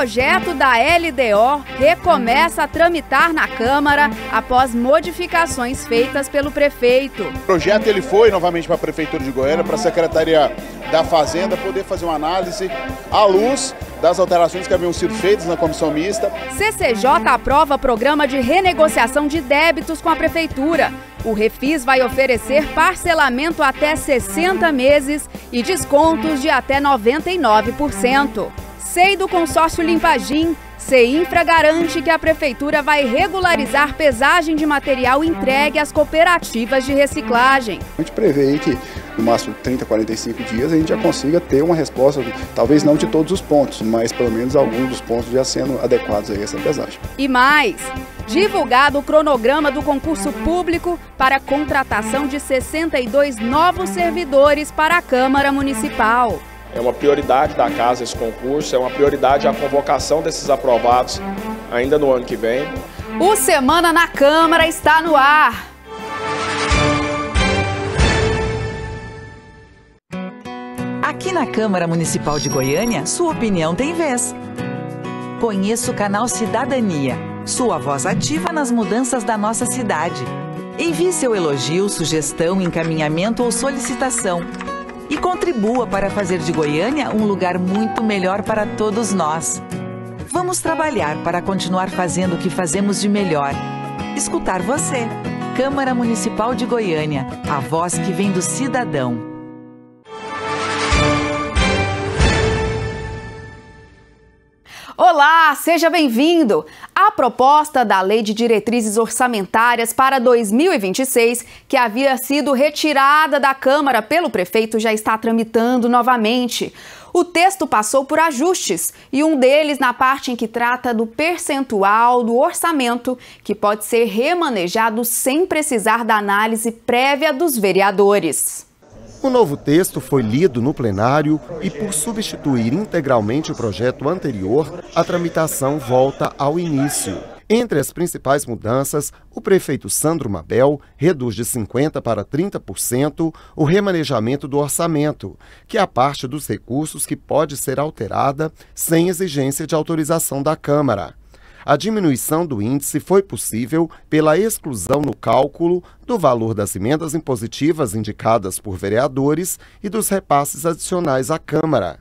projeto da LDO recomeça a tramitar na Câmara após modificações feitas pelo prefeito. O projeto ele foi novamente para a Prefeitura de Goiânia, para a Secretaria da Fazenda poder fazer uma análise à luz das alterações que haviam sido feitas na comissão mista. CCJ aprova programa de renegociação de débitos com a Prefeitura. O Refis vai oferecer parcelamento até 60 meses e descontos de até 99%. SEI do consórcio Limpagim, CEINFRA garante que a Prefeitura vai regularizar pesagem de material entregue às cooperativas de reciclagem. A gente prevê que no máximo 30, 45 dias a gente já consiga ter uma resposta, talvez não de todos os pontos, mas pelo menos alguns dos pontos já sendo adequados a essa pesagem. E mais, divulgado o cronograma do concurso público para a contratação de 62 novos servidores para a Câmara Municipal. É uma prioridade da casa esse concurso, é uma prioridade a convocação desses aprovados ainda no ano que vem. O Semana na Câmara está no ar. Aqui na Câmara Municipal de Goiânia, sua opinião tem vez. Conheça o canal Cidadania, sua voz ativa nas mudanças da nossa cidade. Envie seu elogio, sugestão, encaminhamento ou solicitação. E contribua para fazer de Goiânia um lugar muito melhor para todos nós. Vamos trabalhar para continuar fazendo o que fazemos de melhor. Escutar você. Câmara Municipal de Goiânia, a voz que vem do cidadão. Olá, seja bem-vindo! A proposta da Lei de Diretrizes Orçamentárias para 2026, que havia sido retirada da Câmara pelo prefeito, já está tramitando novamente. O texto passou por ajustes, e um deles na parte em que trata do percentual do orçamento, que pode ser remanejado sem precisar da análise prévia dos vereadores. O novo texto foi lido no plenário e, por substituir integralmente o projeto anterior, a tramitação volta ao início. Entre as principais mudanças, o prefeito Sandro Mabel reduz de 50% para 30% o remanejamento do orçamento, que é a parte dos recursos que pode ser alterada sem exigência de autorização da Câmara. A diminuição do índice foi possível pela exclusão no cálculo do valor das emendas impositivas indicadas por vereadores e dos repasses adicionais à Câmara.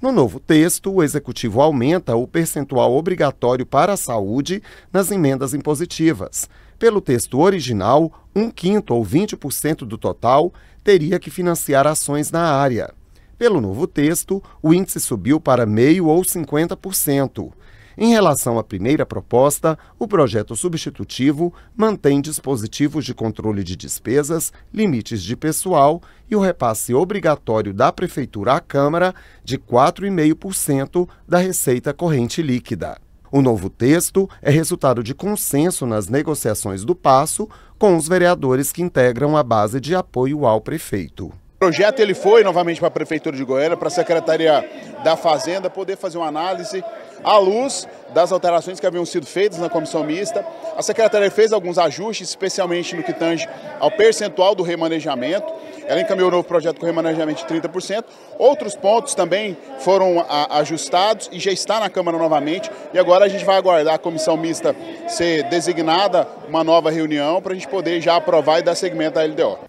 No novo texto, o Executivo aumenta o percentual obrigatório para a saúde nas emendas impositivas. Pelo texto original, 1/5 ou 20% do total teria que financiar ações na área. Pelo novo texto, o índice subiu para 0,5% ou 50%. Em relação à primeira proposta, o projeto substitutivo mantém dispositivos de controle de despesas, limites de pessoal e o repasse obrigatório da Prefeitura à Câmara de 4,5% da receita corrente líquida. O novo texto é resultado de consenso nas negociações do passo com os vereadores que integram a base de apoio ao prefeito. O projeto ele foi novamente para a Prefeitura de Goiânia, para a Secretaria da Fazenda poder fazer uma análise à luz das alterações que haviam sido feitas na comissão mista. A Secretaria fez alguns ajustes, especialmente no que tange ao percentual do remanejamento. Ela encaminhou um novo projeto com remanejamento de 30%. Outros pontos também foram ajustados e já está na Câmara novamente. E agora a gente vai aguardar a comissão mista ser designada, uma nova reunião, para a gente poder já aprovar e dar seguimento à LDO.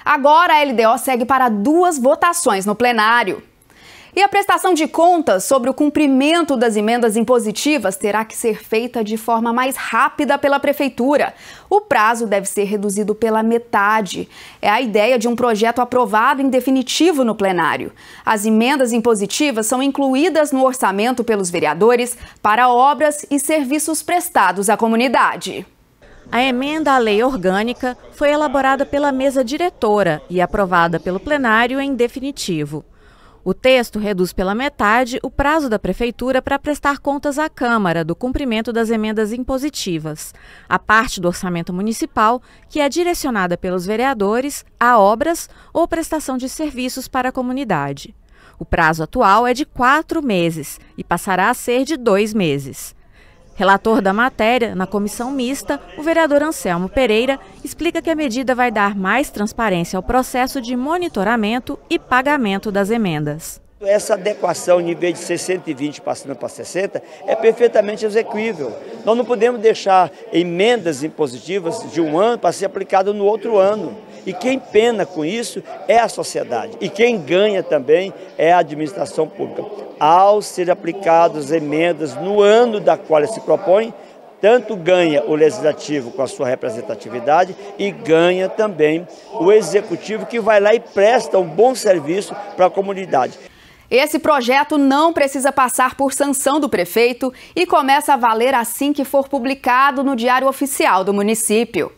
Agora a LDO segue para 2 votações no plenário. E a prestação de contas sobre o cumprimento das emendas impositivas terá que ser feita de forma mais rápida pela Prefeitura. O prazo deve ser reduzido pela metade. É a ideia de um projeto aprovado em definitivo no plenário. As emendas impositivas são incluídas no orçamento pelos vereadores para obras e serviços prestados à comunidade. A emenda à lei orgânica foi elaborada pela mesa diretora e aprovada pelo plenário em definitivo. O texto reduz pela metade o prazo da Prefeitura para prestar contas à Câmara do cumprimento das emendas impositivas, a parte do orçamento municipal que é direcionada pelos vereadores a obras ou prestação de serviços para a comunidade. O prazo atual é de 4 meses e passará a ser de 2 meses. Relator da matéria, na comissão mista, o vereador Anselmo Pereira explica que a medida vai dar mais transparência ao processo de monitoramento e pagamento das emendas. Essa adequação, em vez de ser 120 passando para 60, é perfeitamente execuível. Nós não podemos deixar emendas impositivas de um ano para ser aplicado no outro ano. E quem pena com isso é a sociedade. E quem ganha também é a administração pública. Ao ser aplicadas emendas no ano da qual se propõe, tanto ganha o legislativo com a sua representatividade e ganha também o executivo, que vai lá e presta um bom serviço para a comunidade. Esse projeto não precisa passar por sanção do prefeito e começa a valer assim que for publicado no Diário Oficial do município.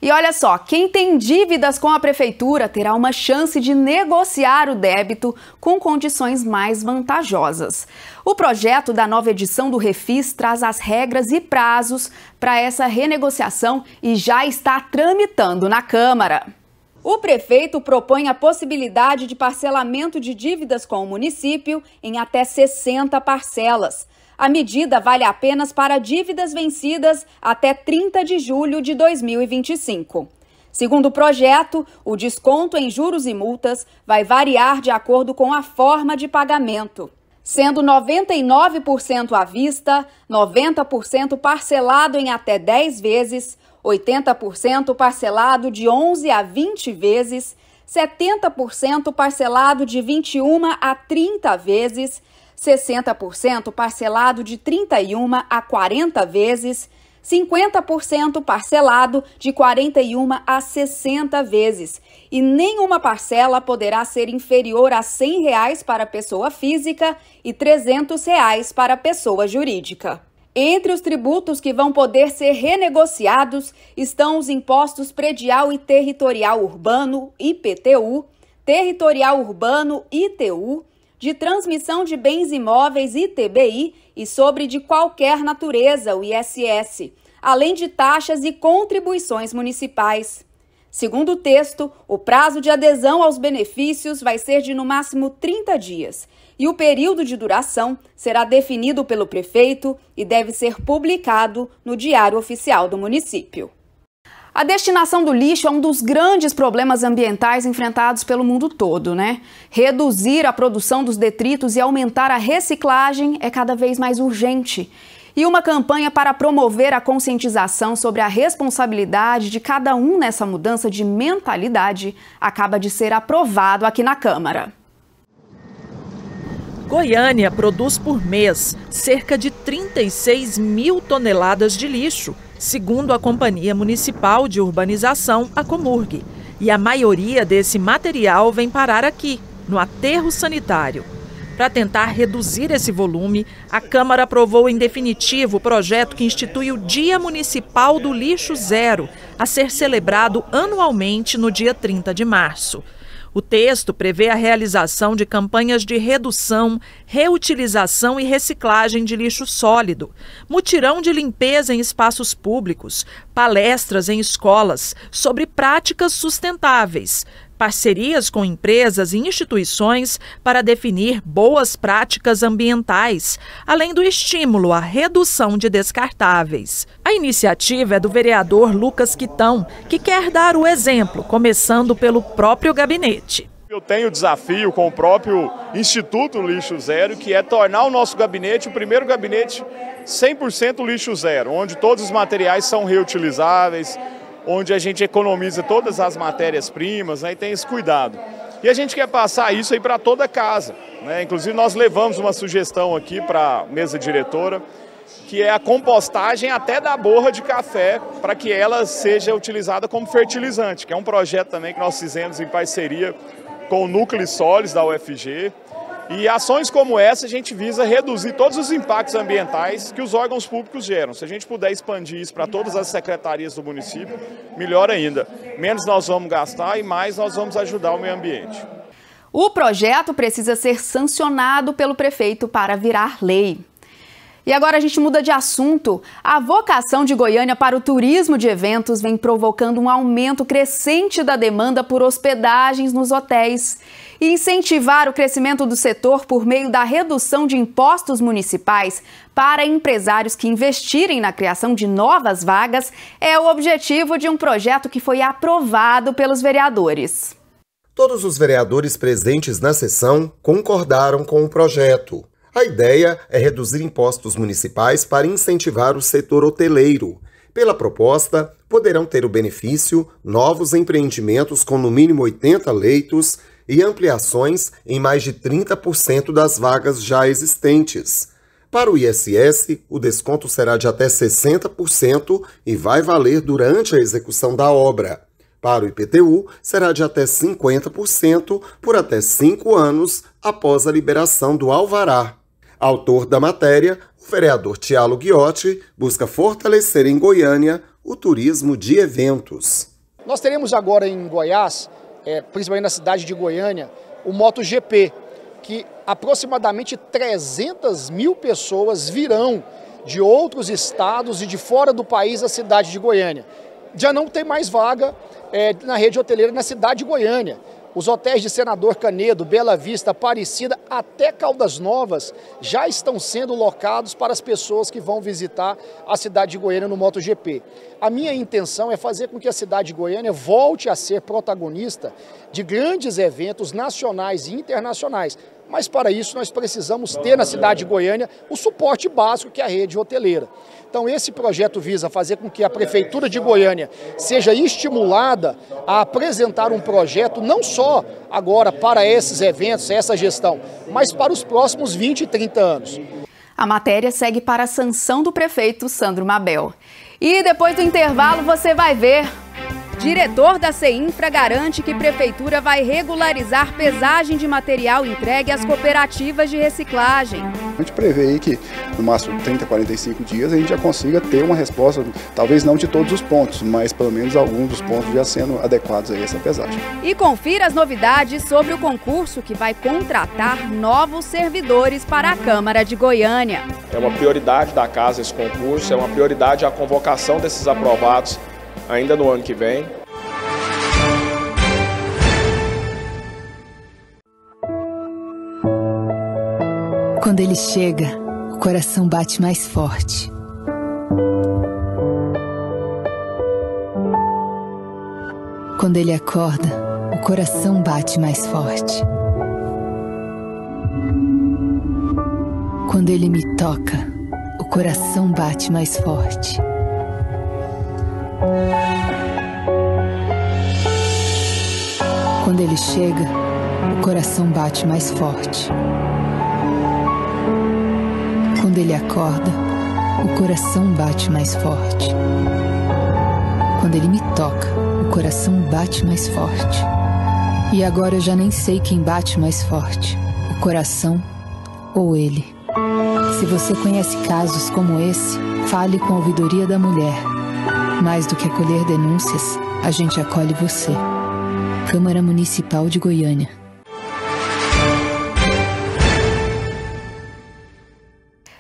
E olha só, quem tem dívidas com a prefeitura terá uma chance de negociar o débito com condições mais vantajosas. O projeto da nova edição do Refis traz as regras e prazos para essa renegociação e já está tramitando na Câmara. O prefeito propõe a possibilidade de parcelamento de dívidas com o município em até 60 parcelas. A medida vale apenas para dívidas vencidas até 30 de julho de 2025. Segundo o projeto, o desconto em juros e multas vai variar de acordo com a forma de pagamento, sendo 99% à vista, 90% parcelado em até 10 vezes, 80% parcelado de 11 a 20 vezes, 70% parcelado de 21 a 30 vezes, 60% parcelado de 31 a 40 vezes, 50% parcelado de 41 a 60 vezes. E nenhuma parcela poderá ser inferior a R$ 100 para pessoa física e R$ 300 para pessoa jurídica. Entre os tributos que vão poder ser renegociados estão os impostos predial e territorial urbano, IPTU, territorial urbano, ITU, de transmissão de bens imóveis, ITBI, e sobre de qualquer natureza, o ISS, além de taxas e contribuições municipais. Segundo o texto, o prazo de adesão aos benefícios vai ser de no máximo 30 dias e o período de duração será definido pelo prefeito e deve ser publicado no Diário Oficial do município. A destinação do lixo é um dos grandes problemas ambientais enfrentados pelo mundo todo, né? Reduzir a produção dos detritos e aumentar a reciclagem é cada vez mais urgente. E uma campanha para promover a conscientização sobre a responsabilidade de cada um nessa mudança de mentalidade acaba de ser aprovado aqui na Câmara. Goiânia produz por mês cerca de 36 mil toneladas de lixo, segundo a Companhia Municipal de Urbanização, a Comurg. E a maioria desse material vem parar aqui, no aterro sanitário. Para tentar reduzir esse volume, a Câmara aprovou em definitivo o projeto que institui o Dia Municipal do Lixo Zero, a ser celebrado anualmente no dia 30 de março. O texto prevê a realização de campanhas de redução, reutilização e reciclagem de lixo sólido, mutirão de limpeza em espaços públicos, palestras em escolas sobre práticas sustentáveis, parcerias com empresas e instituições para definir boas práticas ambientais, além do estímulo à redução de descartáveis. A iniciativa é do vereador Lucas Quitão, que quer dar o exemplo, começando pelo próprio gabinete. Eu tenho o desafio com o próprio Instituto Lixo Zero, que é tornar o nosso gabinete o primeiro gabinete 100% lixo zero, onde todos os materiais são reutilizáveis, onde a gente economiza todas as matérias-primas, né, e tem esse cuidado. E a gente quer passar isso aí para toda a casa, né? Inclusive nós levamos uma sugestão aqui para a mesa diretora, que é a compostagem até da borra de café, para que ela seja utilizada como fertilizante, que é um projeto também que nós fizemos em parceria com o Núcleo Sólidos da UFG. E ações como essa a gente visa reduzir todos os impactos ambientais que os órgãos públicos geram. Se a gente puder expandir isso para todas as secretarias do município, melhor ainda. Menos nós vamos gastar e mais nós vamos ajudar o meio ambiente. O projeto precisa ser sancionado pelo prefeito para virar lei. E agora a gente muda de assunto. A vocação de Goiânia para o turismo de eventos vem provocando um aumento crescente da demanda por hospedagens nos hotéis. E incentivar o crescimento do setor por meio da redução de impostos municipais para empresários que investirem na criação de novas vagas é o objetivo de um projeto que foi aprovado pelos vereadores. Todos os vereadores presentes na sessão concordaram com o projeto. A ideia é reduzir impostos municipais para incentivar o setor hoteleiro. Pela proposta, poderão ter o benefício novos empreendimentos com no mínimo 80 leitos e ampliações em mais de 30% das vagas já existentes. Para o ISS, o desconto será de até 60% e vai valer durante a execução da obra. Para o IPTU, será de até 50% por até 5 anos após a liberação do alvará. Autor da matéria, o vereador Tialo Ghiotti busca fortalecer em Goiânia o turismo de eventos. Nós teremos agora em Goiás, principalmente na cidade de Goiânia, o MotoGP, que aproximadamente 300 mil pessoas virão de outros estados e de fora do país à cidade de Goiânia. Já não tem mais vaga na rede hoteleira na cidade de Goiânia. Os hotéis de Senador Canedo, Bela Vista, Aparecida, até Caldas Novas já estão sendo locados para as pessoas que vão visitar a cidade de Goiânia no MotoGP. A minha intenção é fazer com que a cidade de Goiânia volte a ser protagonista de grandes eventos nacionais e internacionais. Mas para isso nós precisamos ter na cidade de Goiânia o suporte básico que é a rede hoteleira. Então esse projeto visa fazer com que a Prefeitura de Goiânia seja estimulada a apresentar um projeto não só agora para esses eventos, essa gestão, mas para os próximos 20 e 30 anos. A matéria segue para a sanção do prefeito Sandro Mabel. E depois do intervalo você vai ver. Diretor da CEINFRA garante que Prefeitura vai regularizar pesagem de material entregue às cooperativas de reciclagem. A gente prevê aí que no máximo 30, 45 dias a gente já consiga ter uma resposta, talvez não de todos os pontos, mas pelo menos alguns dos pontos já sendo adequados a essa pesagem. E confira as novidades sobre o concurso que vai contratar novos servidores para a Câmara de Goiânia. É uma prioridade da casa esse concurso, é uma prioridade a convocação desses aprovados ainda no ano que vem. Quando ele chega, o coração bate mais forte. Quando ele acorda, o coração bate mais forte. Quando ele me toca, o coração bate mais forte. Quando ele chega, o coração bate mais forte. Quando ele acorda, o coração bate mais forte. Quando ele me toca, o coração bate mais forte. E agora eu já nem sei quem bate mais forte, o coração ou ele. Se você conhece casos como esse, fale com a Ouvidoria da Mulher. Mais do que acolher denúncias, a gente acolhe você. Câmara Municipal de Goiânia.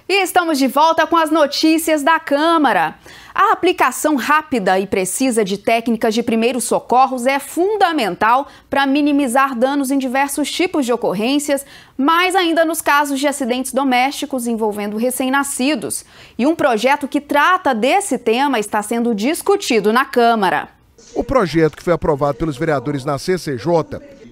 E estamos de volta com as notícias da Câmara. A aplicação rápida e precisa de técnicas de primeiros socorros é fundamental para minimizar danos em diversos tipos de ocorrências, mas ainda nos casos de acidentes domésticos envolvendo recém-nascidos. E um projeto que trata desse tema está sendo discutido na Câmara. O projeto, que foi aprovado pelos vereadores na CCJ,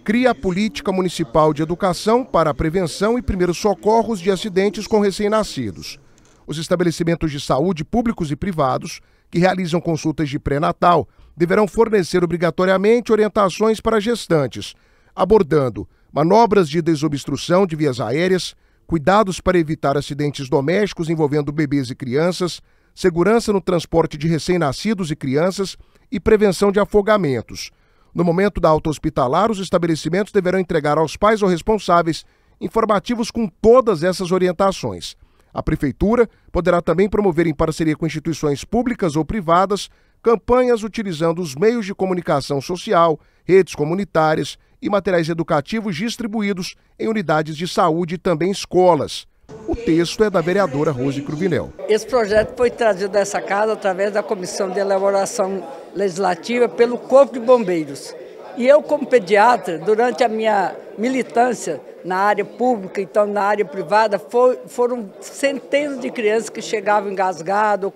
cria a Política Municipal de Educação para a Prevenção e Primeiros Socorros de Acidentes com Recém-Nascidos. Os estabelecimentos de saúde públicos e privados que realizam consultas de pré-natal deverão fornecer obrigatoriamente orientações para gestantes, abordando manobras de desobstrução de vias aéreas, cuidados para evitar acidentes domésticos envolvendo bebês e crianças, segurança no transporte de recém-nascidos e crianças e prevenção de afogamentos. No momento da alta hospitalar, os estabelecimentos deverão entregar aos pais ou responsáveis informativos com todas essas orientações. A Prefeitura poderá também promover, em parceria com instituições públicas ou privadas, campanhas utilizando os meios de comunicação social, redes comunitárias e materiais educativos distribuídos em unidades de saúde e também escolas. O texto é da vereadora Rose Cruvinel. Esse projeto foi trazido dessa casa através da Comissão de Elaboração Legislativa pelo Corpo de Bombeiros. E eu, como pediatra, durante a minha militância na área pública, então na área privada, foram centenas de crianças que chegavam engasgadas,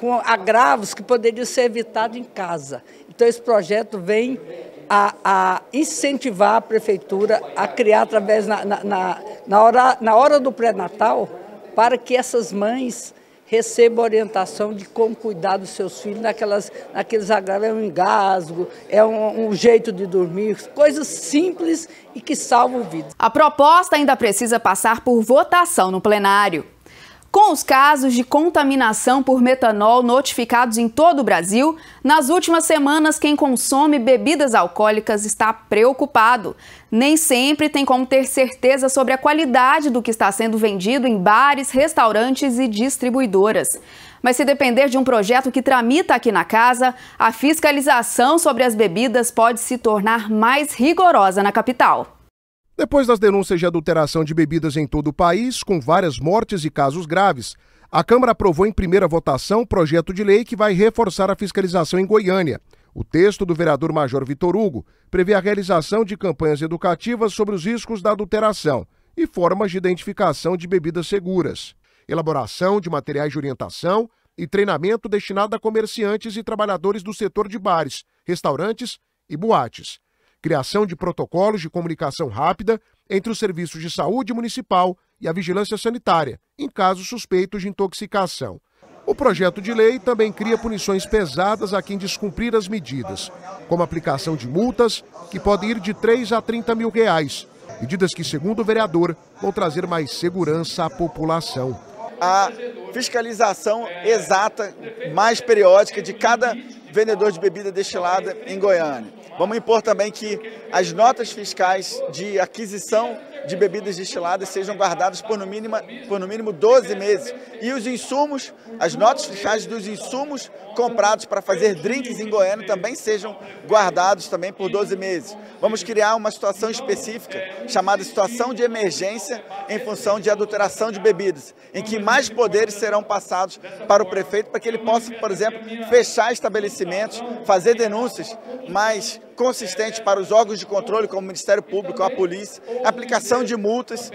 com agravos que poderiam ser evitados em casa. Então esse projeto vem a incentivar a prefeitura a criar através na hora do pré-natal, para que essas mães recebam orientação de como cuidar dos seus filhos naqueles agravos, é um engasgo, é um jeito de dormir, coisas simples e que salvam vidas. A proposta ainda precisa passar por votação no plenário. Com os casos de contaminação por metanol notificados em todo o Brasil, nas últimas semanas quem consome bebidas alcoólicas está preocupado. Nem sempre tem como ter certeza sobre a qualidade do que está sendo vendido em bares, restaurantes e distribuidoras. Mas se depender de um projeto que tramita aqui na casa, a fiscalização sobre as bebidas pode se tornar mais rigorosa na capital. Depois das denúncias de adulteração de bebidas em todo o país, com várias mortes e casos graves, a Câmara aprovou em primeira votação projeto de lei que vai reforçar a fiscalização em Goiânia. O texto do vereador Major Vitor Hugo prevê a realização de campanhas educativas sobre os riscos da adulteração e formas de identificação de bebidas seguras, elaboração de materiais de orientação e treinamento destinado a comerciantes e trabalhadores do setor de bares, restaurantes e boates. Criação de protocolos de comunicação rápida entre os serviços de saúde municipal e a vigilância sanitária, em casos suspeitos de intoxicação. O projeto de lei também cria punições pesadas a quem descumprir as medidas, como aplicação de multas que podem ir de 3 a 30 mil reais. Medidas que, segundo o vereador, vão trazer mais segurança à população. A fiscalização exata, mais periódica, de cada vendedor de bebida destilada em Goiânia. Vamos impor também que as notas fiscais de aquisição de bebidas destiladas sejam guardadas por no mínimo 12 meses. E os insumos, as notas fiscais dos insumos comprados para fazer drinks em Goiânia também sejam guardados também por 12 meses. Vamos criar uma situação específica, chamada situação de emergência em função de adulteração de bebidas, em que mais poderes serão passados para o prefeito para que ele possa, por exemplo, fechar estabelecimentos, fazer denúncias mais consistentes para os órgãos de controle, como o Ministério Público, a polícia, aplicação de multas,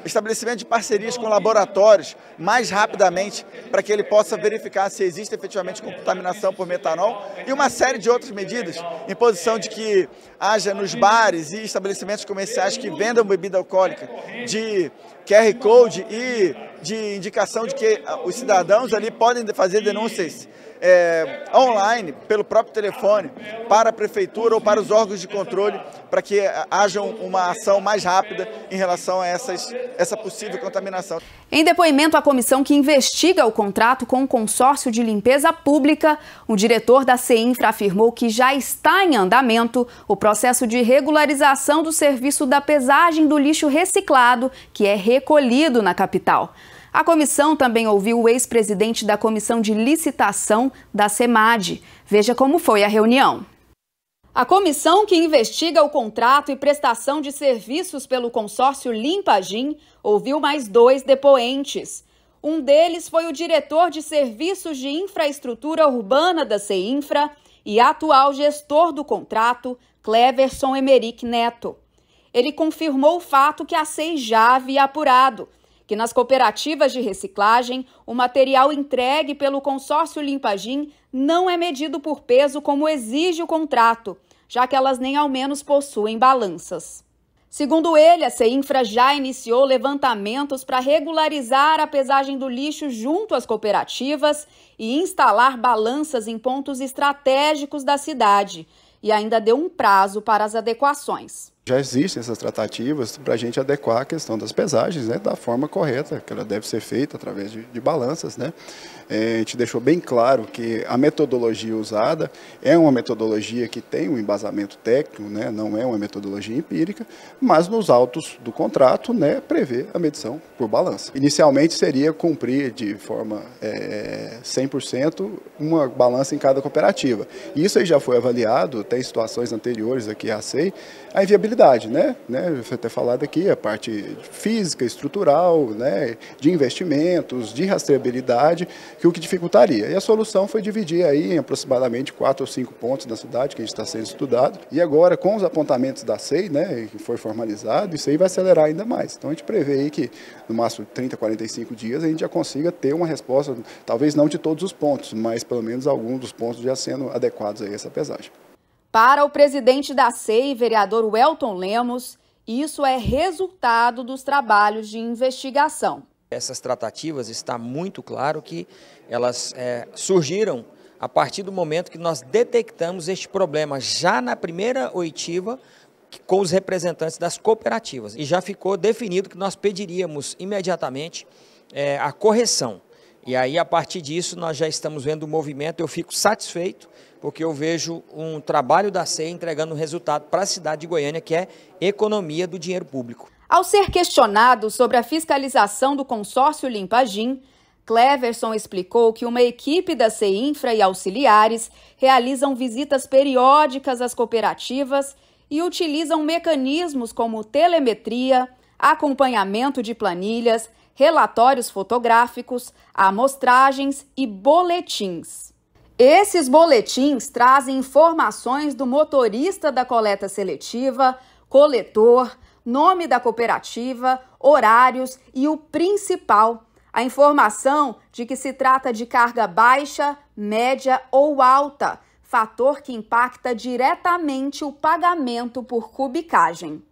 estabelecimento de parcerias com laboratórios mais rapidamente para que ele possa verificar se existe efetivamente contaminação por metanol e uma série de outras medidas, imposição de que haja nos bares e estabelecimentos comerciais que vendam bebida alcoólica de QR Code e de indicação de que os cidadãos ali podem fazer denúncias online, pelo próprio telefone, para a prefeitura ou para os órgãos de controle, para que haja uma ação mais rápida em relação a essa possível contaminação. Em depoimento à comissão que investiga o contrato com o consórcio de limpeza pública, o diretor da CEINFRA afirmou que já está em andamento o processo de regularização do serviço da pesagem do lixo reciclado, que é recolhido na capital. A comissão também ouviu o ex-presidente da Comissão de Licitação da CEMAD. Veja como foi a reunião. A comissão que investiga o contrato e prestação de serviços pelo consórcio Limpagim ouviu mais 2 depoentes. Um deles foi o diretor de Serviços de Infraestrutura Urbana da CEINFRA e atual gestor do contrato, Cleverson Emerick Neto. Ele confirmou o fato que a CEI já havia apurado, que nas cooperativas de reciclagem, o material entregue pelo consórcio Limpagim não é medido por peso como exige o contrato, já que elas nem ao menos possuem balanças. Segundo ele, a CEINFRA já iniciou levantamentos para regularizar a pesagem do lixo junto às cooperativas e instalar balanças em pontos estratégicos da cidade, e ainda deu um prazo para as adequações. Já existem essas tratativas para a gente adequar a questão das pesagens, né, da forma correta, que ela deve ser feita através de balanças, né? A gente deixou bem claro que a metodologia usada é uma metodologia que tem um embasamento técnico, né, não é uma metodologia empírica, mas nos autos do contrato, né, prevê a medição por balança. Inicialmente seria cumprir de forma 100% uma balança em cada cooperativa. Isso aí já foi avaliado, tem situações anteriores aqui à CEI, a inviabilidade, né? Foi até falado aqui, a parte física, estrutural, né, de investimentos, de rastreabilidade, que o que dificultaria. E a solução foi dividir aí em aproximadamente 4 ou 5 pontos da cidade, que a gente está sendo estudado. E agora, com os apontamentos da CEI, né, que foi formalizado, isso aí vai acelerar ainda mais. Então a gente prevê aí que, no máximo 30, 45 dias, a gente já consiga ter uma resposta, talvez não de todos os pontos, mas pelo menos alguns dos pontos já sendo adequados a essa pesagem. Para o presidente da SEI, vereador Welton Lemos, isso é resultado dos trabalhos de investigação. Essas tratativas, está muito claro que elas surgiram a partir do momento que nós detectamos este problema já na primeira oitiva com os representantes das cooperativas. E já ficou definido que nós pediríamos imediatamente a correção. E aí, a partir disso, nós já estamos vendo o movimento. Eu fico satisfeito, porque eu vejo um trabalho da SEI entregando um resultado para a cidade de Goiânia, que é economia do dinheiro público. Ao ser questionado sobre a fiscalização do consórcio Limpagim, Cleverson explicou que uma equipe da CEINFRA e auxiliares realizam visitas periódicas às cooperativas e utilizam mecanismos como telemetria, acompanhamento de planilhas, relatórios fotográficos, amostragens e boletins. Esses boletins trazem informações do motorista da coleta seletiva, coletor, nome da cooperativa, horários e o principal, a informação de que se trata de carga baixa, média ou alta, fator que impacta diretamente o pagamento por cubicagem.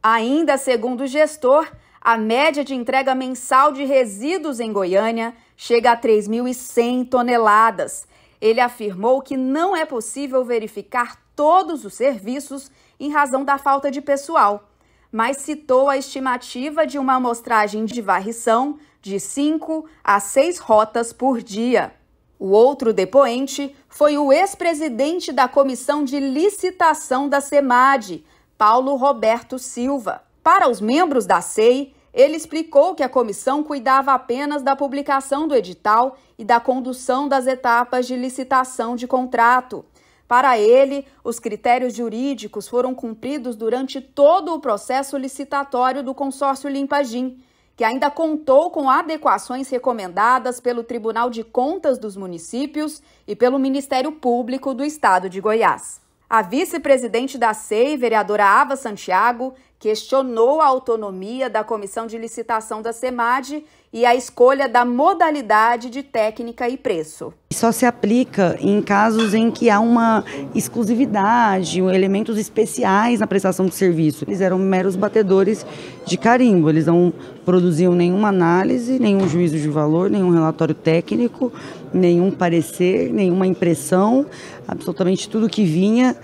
Ainda segundo o gestor, a média de entrega mensal de resíduos em Goiânia chega a 3.100 toneladas. Ele afirmou que não é possível verificar todos os serviços em razão da falta de pessoal, mas citou a estimativa de uma amostragem de varrição de 5 a 6 rotas por dia. O outro depoente foi o ex-presidente da Comissão de Licitação da SEMAD, Paulo Roberto Silva. Para os membros da SEI, ele explicou que a comissão cuidava apenas da publicação do edital e da condução das etapas de licitação de contrato. Para ele, os critérios jurídicos foram cumpridos durante todo o processo licitatório do consórcio Limpagim, que ainda contou com adequações recomendadas pelo Tribunal de Contas dos Municípios e pelo Ministério Público do Estado de Goiás. A vice-presidente da SEI, vereadora Ava Santiago, questionou a autonomia da Comissão de Licitação da SEMAD e a escolha da modalidade de técnica e preço. Só se aplica em casos em que há uma exclusividade, elementos especiais na prestação de serviço. Eles eram meros batedores de carimbo, eles não produziam nenhuma análise, nenhum juízo de valor, nenhum relatório técnico, nenhum parecer, nenhuma impressão, absolutamente tudo que vinha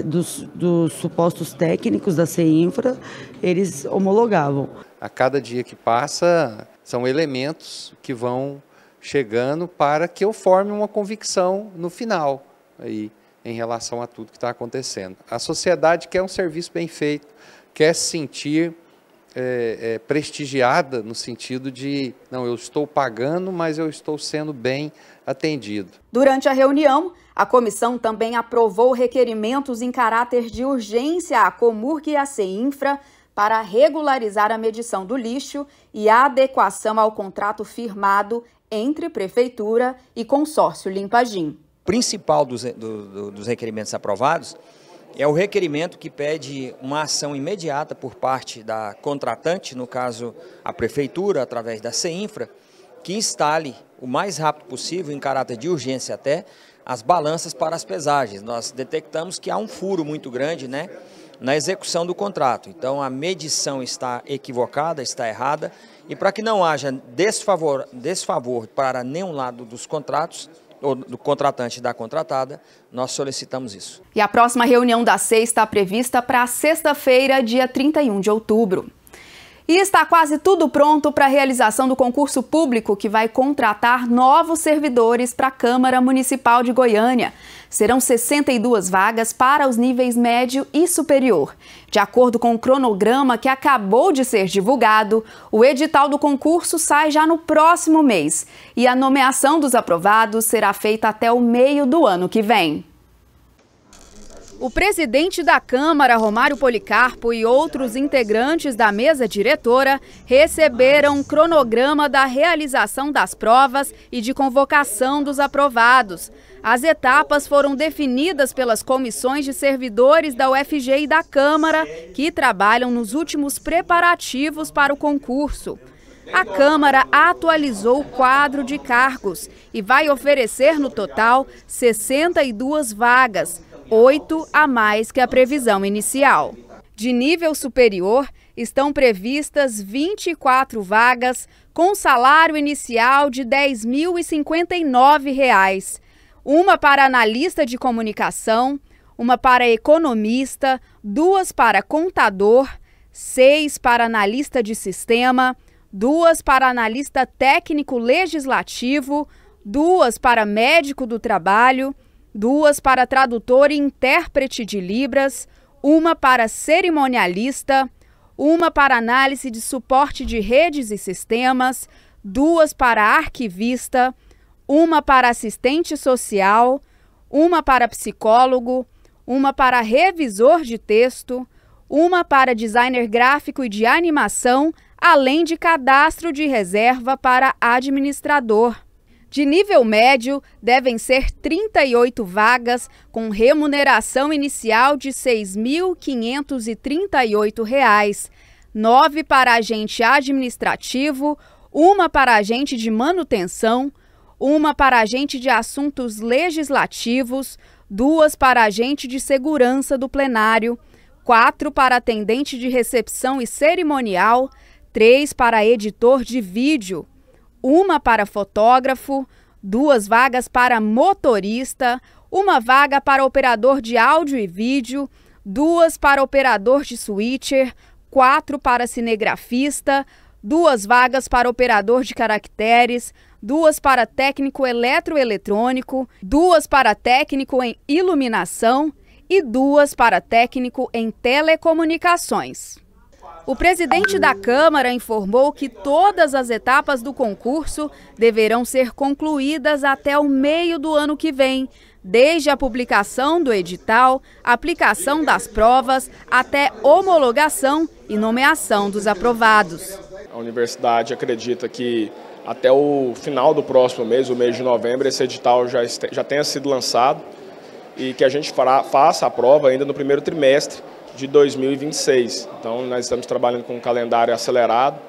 dos supostos técnicos da CEINFRA, eles homologavam. A cada dia que passa, são elementos que vão chegando para que eu forme uma convicção no final aí, em relação a tudo que está acontecendo. A sociedade quer um serviço bem feito, quer se sentir prestigiada no sentido de, não, eu estou pagando, mas eu estou sendo bem atendido. Durante a reunião, a comissão também aprovou requerimentos em caráter de urgência à Comurg e à CEINFRA para regularizar a medição do lixo e a adequação ao contrato firmado entre Prefeitura e Consórcio Limpagim. O principal dos requerimentos aprovados é o requerimento que pede uma ação imediata por parte da contratante, no caso a Prefeitura, através da CEINFRA, que instale o mais rápido possível, em caráter de urgência até, as balanças para as pesagens. Nós detectamos que há um furo muito grande, na execução do contrato. Então a medição está equivocada, está errada, e para que não haja desfavor para nenhum lado dos contratos, ou do contratante e da contratada, nós solicitamos isso. E a próxima reunião da SEI está prevista para sexta-feira, dia 31 de outubro. E está quase tudo pronto para a realização do concurso público que vai contratar novos servidores para a Câmara Municipal de Goiânia. Serão 62 vagas para os níveis médio e superior. De acordo com o cronograma que acabou de ser divulgado, o edital do concurso sai já no próximo mês e a nomeação dos aprovados será feita até o meio do ano que vem. O presidente da Câmara, Romário Policarpo, e outros integrantes da mesa diretora receberam um cronograma da realização das provas e de convocação dos aprovados. As etapas foram definidas pelas comissões de servidores da UFG e da Câmara, que trabalham nos últimos preparativos para o concurso. A Câmara atualizou o quadro de cargos e vai oferecer, no total, 62 vagas. 8 a mais que a previsão inicial. De nível superior, estão previstas 24 vagas com salário inicial de R$ 10.059, uma para analista de comunicação, uma para economista, 2 para contador, 6 para analista de sistema, 2 para analista técnico legislativo, 2 para médico do trabalho, 2 para tradutor e intérprete de Libras, uma para cerimonialista, uma para análise de suporte de redes e sistemas, 2 para arquivista, uma para assistente social, uma para psicólogo, uma para revisor de texto, uma para designer gráfico e de animação, além de cadastro de reserva para administrador. De nível médio, devem ser 38 vagas com remuneração inicial de R$ 6.538, 9 para agente administrativo, uma para agente de manutenção, uma para agente de assuntos legislativos, 2 para agente de segurança do plenário, 4 para atendente de recepção e cerimonial, 3 para editor de vídeo, uma para fotógrafo, 2 vagas para motorista, uma vaga para operador de áudio e vídeo, 2 para operador de switcher, 4 para cinegrafista, 2 vagas para operador de caracteres, 2 para técnico eletroeletrônico, 2 para técnico em iluminação e 2 para técnico em telecomunicações. O presidente da Câmara informou que todas as etapas do concurso deverão ser concluídas até o meio do ano que vem, desde a publicação do edital, aplicação das provas, até homologação e nomeação dos aprovados. A universidade acredita que até o final do próximo mês, o mês de novembro, esse edital já tenha sido lançado e que a gente faça a prova ainda no primeiro trimestre de 2026. Então, nós estamos trabalhando com um calendário acelerado.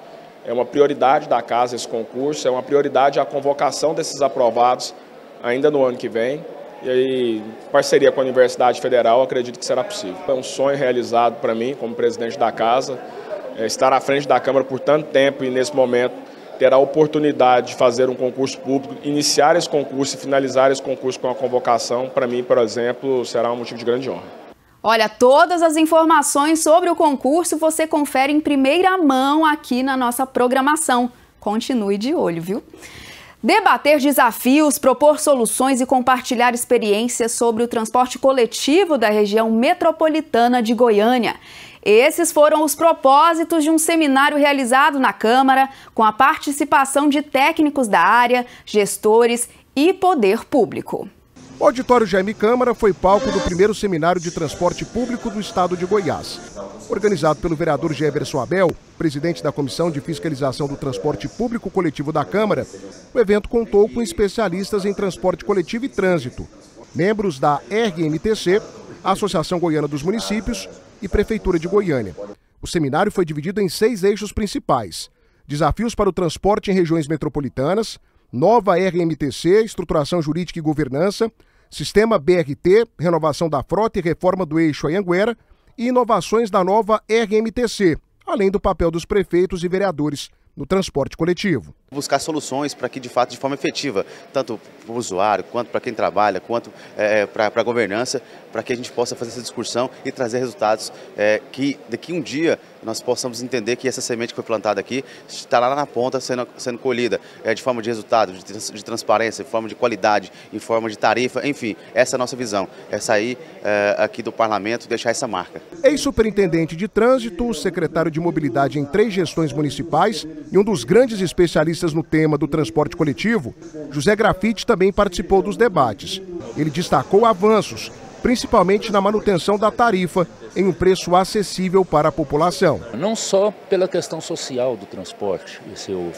É uma prioridade da casa esse concurso, é uma prioridade a convocação desses aprovados ainda no ano que vem. E aí, em parceria com a Universidade Federal, acredito que será possível. É um sonho realizado para mim, como presidente da casa, estar à frente da Câmara por tanto tempo e, nesse momento, ter a oportunidade de fazer um concurso público, iniciar esse concurso e finalizar esse concurso com a convocação, para mim, por exemplo, será um motivo de grande honra. Olha, todas as informações sobre o concurso você confere em primeira mão aqui na nossa programação. Continue de olho, viu? Debater desafios, propor soluções e compartilhar experiências sobre o transporte coletivo da região metropolitana de Goiânia. Esses foram os propósitos de um seminário realizado na Câmara, com a participação de técnicos da área, gestores e poder público. O auditório Jaime Câmara foi palco do primeiro seminário de transporte público do estado de Goiás. Organizado pelo vereador Jefferson Abel, presidente da Comissão de Fiscalização do Transporte Público Coletivo da Câmara, o evento contou com especialistas em transporte coletivo e trânsito, membros da RMTC, Associação Goiana dos Municípios e Prefeitura de Goiânia. O seminário foi dividido em 6 eixos principais: desafios para o transporte em regiões metropolitanas, nova RMTC, estruturação jurídica e governança, sistema BRT, renovação da frota e reforma do eixo Anhanguera e inovações da nova RMTC, além do papel dos prefeitos e vereadores no transporte coletivo. Buscar soluções para que, de fato, de forma efetiva, tanto para o usuário, quanto para quem trabalha, quanto para a governança, para que a gente possa fazer essa discussão e trazer resultados que daqui um dia nós possamos entender que essa semente que foi plantada aqui está lá na ponta sendo colhida de forma de resultado, de transparência, de forma de qualidade, em forma de tarifa, enfim, essa é a nossa visão, é sair aqui do parlamento e deixar essa marca. Ex-superintendente de trânsito, secretário de mobilidade em 3 gestões municipais e um dos grandes especialistas no tema do transporte coletivo, José Grafite também participou dos debates. Ele destacou avanços, principalmente na manutenção da tarifa em um preço acessível para a população. Não só pela questão social do transporte,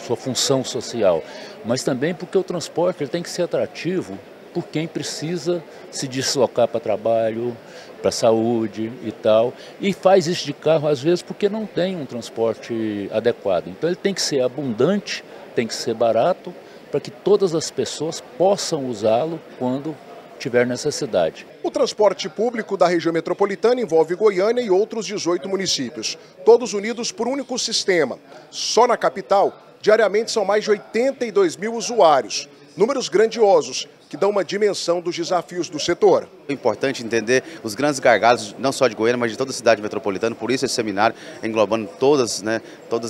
sua função social, mas também porque o transporte ele tem que ser atrativo por quem precisa se deslocar para trabalho, para saúde e tal, e faz isso de carro às vezes porque não tem um transporte adequado. Então ele tem que ser abundante, tem que ser barato, para que todas as pessoas possam usá-lo quando tiver necessidade. O transporte público da região metropolitana envolve Goiânia e outros 18 municípios, todos unidos por um único sistema. Só na capital, diariamente são mais de 82 mil usuários. Números grandiosos, que dão uma dimensão dos desafios do setor. É importante entender os grandes gargalos, não só de Goiânia, mas de toda a cidade metropolitana. Por isso esse seminário, englobando todas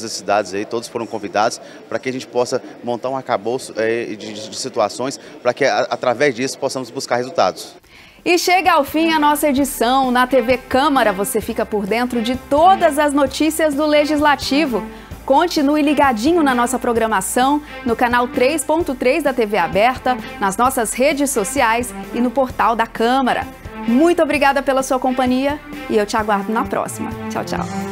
as cidades aí, todos foram convidados, para que a gente possa montar um arcabouço de situações, para que através disso possamos buscar resultados. E chega ao fim a nossa edição. Na TV Câmara você fica por dentro de todas as notícias do Legislativo. Continue ligadinho na nossa programação, no canal 3.3 da TV Aberta, nas nossas redes sociais e no portal da Câmara. Muito obrigada pela sua companhia e eu te aguardo na próxima. Tchau, tchau.